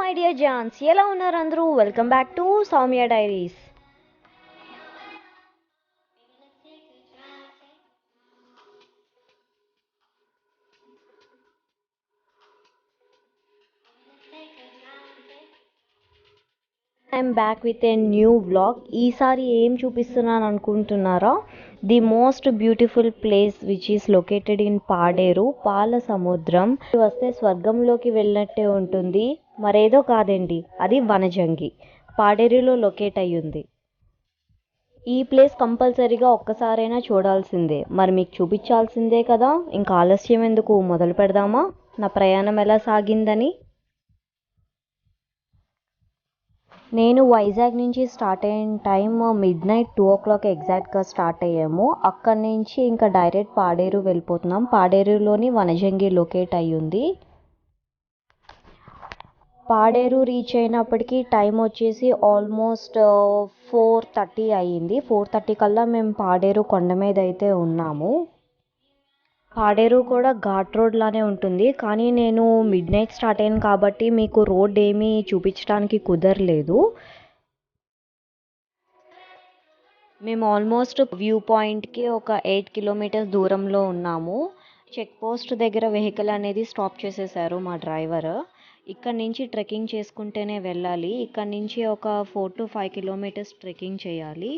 My dear Johne's, ఎలా ఉన్నారు అందరూ? Welcome back to Soumya diaries. I'm back with a new vlog. ఈసారి ఏం చూపిస్తున్నాను అనుకుంటున్నారా? The most beautiful place which is located in Paderu, పాల సముద్రం. వస్తే స్వర్గంలోకి వెళ్ళినట్టే ఉంటుంది. మరేదో కాదండి, అది వనజంగి. పాడేరులో లొకేట్ అయ్యింది. ఈ ప్లేస్ కంపల్సరీగా ఒక్కసారైనా చూడాల్సిందే. మరి మీకు చూపించాల్సిందే కదా. ఇంకా ఆలస్యం ఎందుకు, మొదలు పెడదామా నా ప్రయాణం ఎలా సాగిందని. నేను వైజాగ్ నుంచి స్టార్ట్ అయిన టైం మిడ్నైట్ 2 o'clock ఎగ్జాక్ట్గా స్టార్ట్ అయ్యాము. అక్కడి నుంచి ఇంకా డైరెక్ట్ పాడేరు వెళ్ళిపోతున్నాం. పాడేరులోని వనజంగి లొకేట్ అయ్యింది. పాడేరు రీచ్ అయినప్పటికీ టైం వచ్చేసి ఆల్మోస్ట్ 4:30 అయ్యింది. 4:30 కల్లా మేము పాడేరు కొండ మీద అయితే ఉన్నాము. పాడేరు కూడా ఘాట్ రోడ్ లానే ఉంటుంది, కానీ నేను మిడ్ నైట్ స్టార్ట్ అయ్యాను కాబట్టి మీకు రోడ్ ఏమీ చూపించడానికి కుదరలేదు. మేము ఆల్మోస్ట్ వ్యూ పాయింట్కి ఒక 8 kilometers దూరంలో ఉన్నాము. చెక్ పోస్ట్ దగ్గర వెహికల్ అనేది స్టాప్ చేసేసారు మా డ్రైవర్. ఇక్కడ నుంచి ట్రెక్కింగ్ చేసుకుంటేనే వెళ్ళాలి. ఇక్కడ నుంచి ఒక 4 to 5 kilometers ట్రెక్కింగ్ చేయాలి.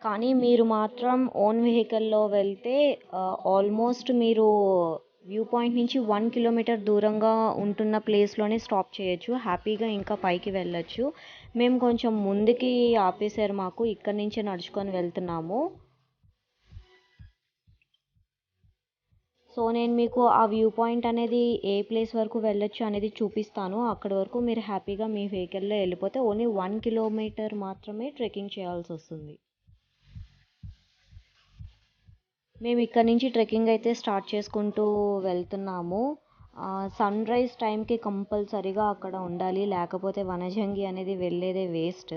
కానీ మీరు మాత్రం ఓన్ వెహికల్లో వెళ్తే ఆల్మోస్ట్ మీరు వ్యూ పాయింట్ నుంచి 1 kilometer దూరంగా ఉంటున్న ప్లేస్లోనే స్టాప్ చేయొచ్చు. హ్యాపీగా ఇంకా పైకి వెళ్ళొచ్చు. మేము కొంచెం ముందుకి ఆపేశారు మాకు. ఇక్కడి నుంచే నడుచుకొని వెళ్తున్నాము. సో నేను మీకు ఆ వ్యూ పాయింట్ అనేది ఏ ప్లేస్ వరకు వెళ్ళొచ్చు అనేది చూపిస్తాను. అక్కడి వరకు మీరు హ్యాపీగా మీ వెహికల్లో వెళ్ళిపోతే ఓన్లీ 1 kilometer మాత్రమే ట్రెక్కింగ్ చేయాల్సి వస్తుంది. మేము ఇక్కడ నుంచి ట్రెక్కింగ్ అయితే స్టార్ట్ చేసుకుంటూ వెళ్తున్నాము. సన్ రైజ్ టైంకి కంపల్సరీగా అక్కడ ఉండాలి, లేకపోతే వనజంగి అనేది వెళ్ళేదే వేస్ట్.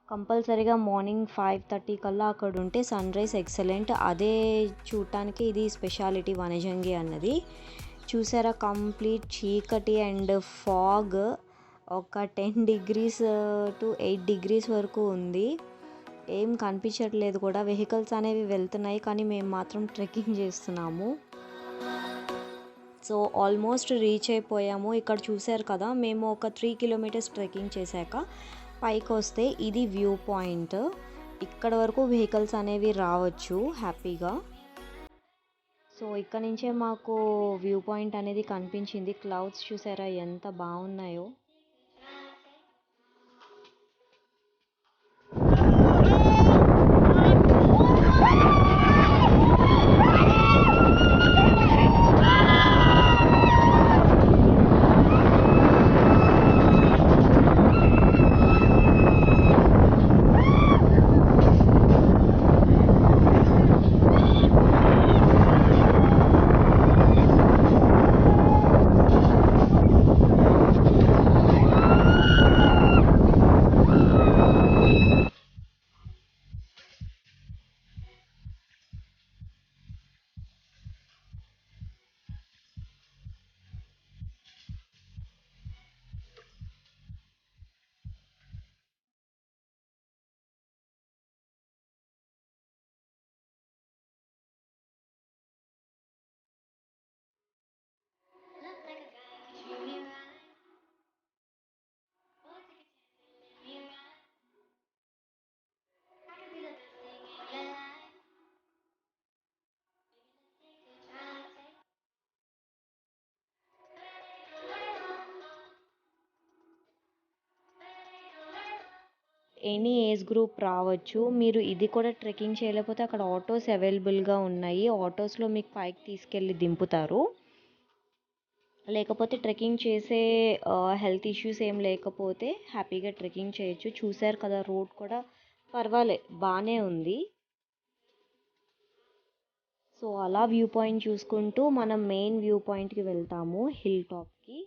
కంపల్సరీగా మార్నింగ్ 5:30 కల్లా అక్కడ ఉంటే సన్ రైజ్ ఎక్సలెంట్. అదే చూడటానికి ఇది స్పెషాలిటీ వనజంగి అన్నది. చూసారా, కంప్లీట్ చీకటి అండ్ ఫాగ్. ఒక 10 degrees to 8 degrees వరకు ఉంది. ఏం కనిపించట్లేదు కూడా. వెహికల్స్ అనేవి వెళ్తున్నాయి, కానీ మేము మాత్రం ట్రెక్కింగ్ చేస్తున్నాము. సో ఆల్మోస్ట్ రీచ్ అయిపోయాము. ఇక్కడ చూసారు కదా, మేము ఒక 3 kilometers ట్రెక్కింగ్ చేశాక పైకి వస్తే ఇది వ్యూ పాయింట్. ఇక్కడ వరకు వెహికల్స్ అనేవి రావచ్చు హ్యాపీగా. సో ఇక్కడ నుంచే మాకు వ్యూ పాయింట్ అనేది కనిపించింది. క్లౌడ్స్ చూసారా ఎంత బాగున్నాయో. ఎనీ ఏజ్ గ్రూప్ రావచ్చు. మీరు ఇది కూడా ట్రెక్కింగ్ చేయలేకపోతే అక్కడ ఆటోస్ అవైలబుల్గా ఉన్నాయి. ఆటోస్లో మీకు పైకి తీసుకెళ్ళి దింపుతారు. లేకపోతే ట్రెక్కింగ్ చేసే హెల్త్ ఇష్యూస్ ఏం లేకపోతే హ్యాపీగా ట్రెక్కింగ్ చేయొచ్చు. చూసారు కదా, రోడ్ కూడా బాగానే ఉంది. సో అలా వ్యూ పాయింట్ చూసుకుంటూ మనం మెయిన్ వ్యూ పాయింట్కి వెళ్తాము, హిల్ టాప్కి.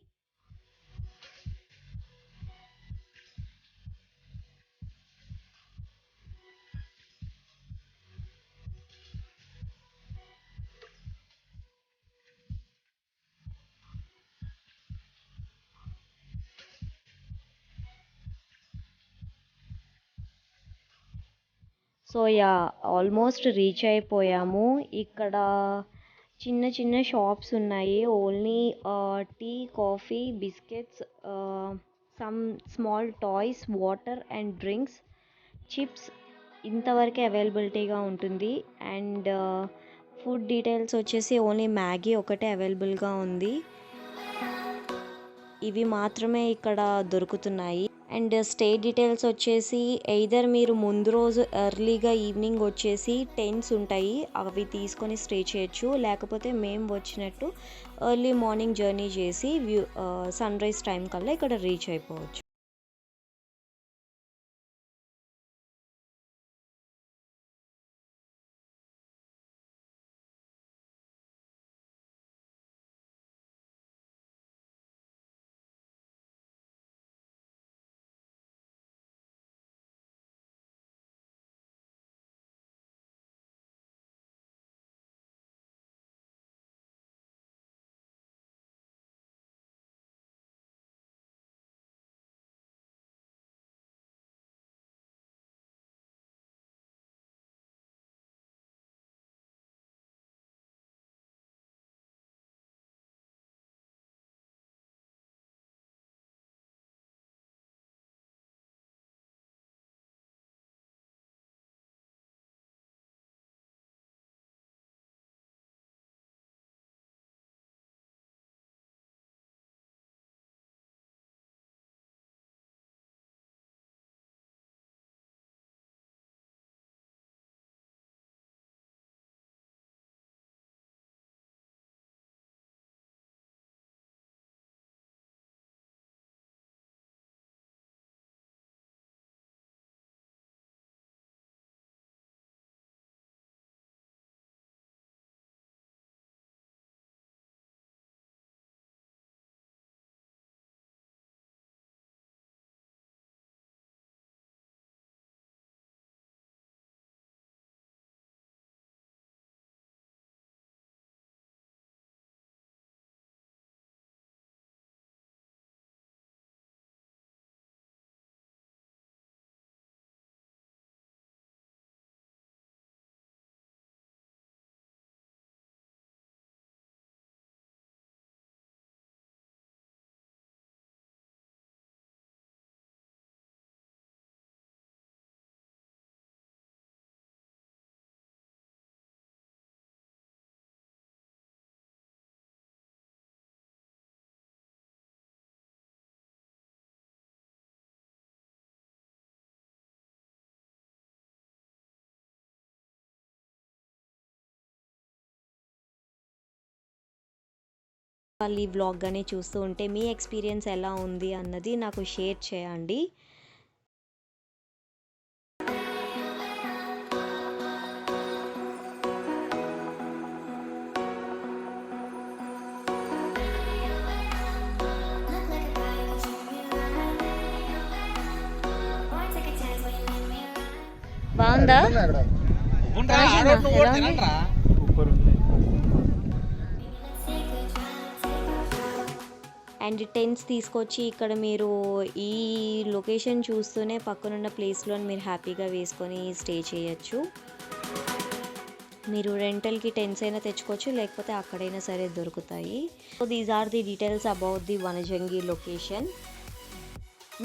సో యా ఆల్మోస్ట్ రీచ్ అయిపోయాము. ఇక్కడ చిన్న చిన్న షాప్స్ ఉన్నాయి. Only tea, coffee, biscuits, some small toys, water and drinks, chips ఇంతవరకే అవైలబిలిటీగా ఉంటుంది. అండ్ ఫుడ్ డీటెయిల్స్ వచ్చేసి ఓన్లీ మ్యాగీ ఒకటే అవైలబుల్గా ఉంది. ఇవి మాత్రమే ఇక్కడ దొరుకుతున్నాయి. అండ్ స్టే డీటెయిల్స్ వచ్చేసి ఎయిదర్ మీరు ముందు రోజు ఎర్లీగా ఈవినింగ్ వచ్చేసి టెంట్స్ ఉంటాయి, అవి తీసుకొని స్టే చేయొచ్చు. లేకపోతే మేము వచ్చినట్టు ఎర్లీ మార్నింగ్ జర్నీ చేసి సన్ రైజ్ టైం కల్లా ఇక్కడ రీచ్ అయిపోవచ్చు. వాళ్ళు ఈ వ్లాగ్ కానీ చూస్తూ ఉంటే మీ ఎక్స్పీరియన్స్ ఎలా ఉంది అన్నది నాకు షేర్ చేయండి. బాగుందా? అండ్ టెంట్స్ తీసుకొచ్చి ఇక్కడ మీరు ఈ లొకేషన్ చూస్తూనే పక్కనున్న ప్లేస్లో మీరు హ్యాపీగా వేసుకొని స్టే చేయొచ్చు. మీరు రెంటల్కి టెంట్స్ అయినా తెచ్చుకోవచ్చు, లేకపోతే అక్కడైనా సరే దొరుకుతాయి. So these are the details about the Vanajangi location.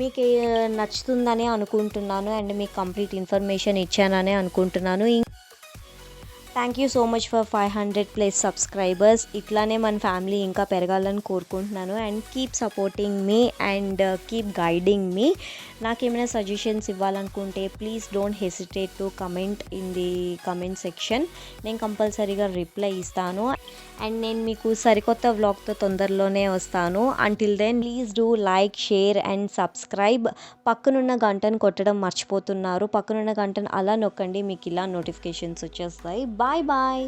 మీకు నచ్చుతుందని అనుకుంటున్నాను అండ్ మీకు కంప్లీట్ ఇన్ఫర్మేషన్ ఇచ్చానని అనుకుంటున్నాను. Thank you so much for 500+ subscribers. ఇట్లానే మన ఫ్యామిలీ ఇంకా పెరగాలని కోరుకుంటున్నాను. And keep supporting me and keep guiding me. నాకేమైనా సజెషన్స్ ఇవ్వాలనుకుంటే please don't hesitate to comment in the comment section. నేను కంపల్సరీగా రిప్లై ఇస్తాను. అండ్ నేను మీకు సరికొత్త వ్లాగ్తో తొందరలోనే వస్తాను. Until then please do like, share and subscribe. పక్కనున్న గంటను కొట్టడం మర్చిపోతున్నారు. పక్కనున్న గంటను అలా నొక్కండి, మీకు ఇలా నోటిఫికేషన్స్ వచ్చేస్తాయి. Bye bye.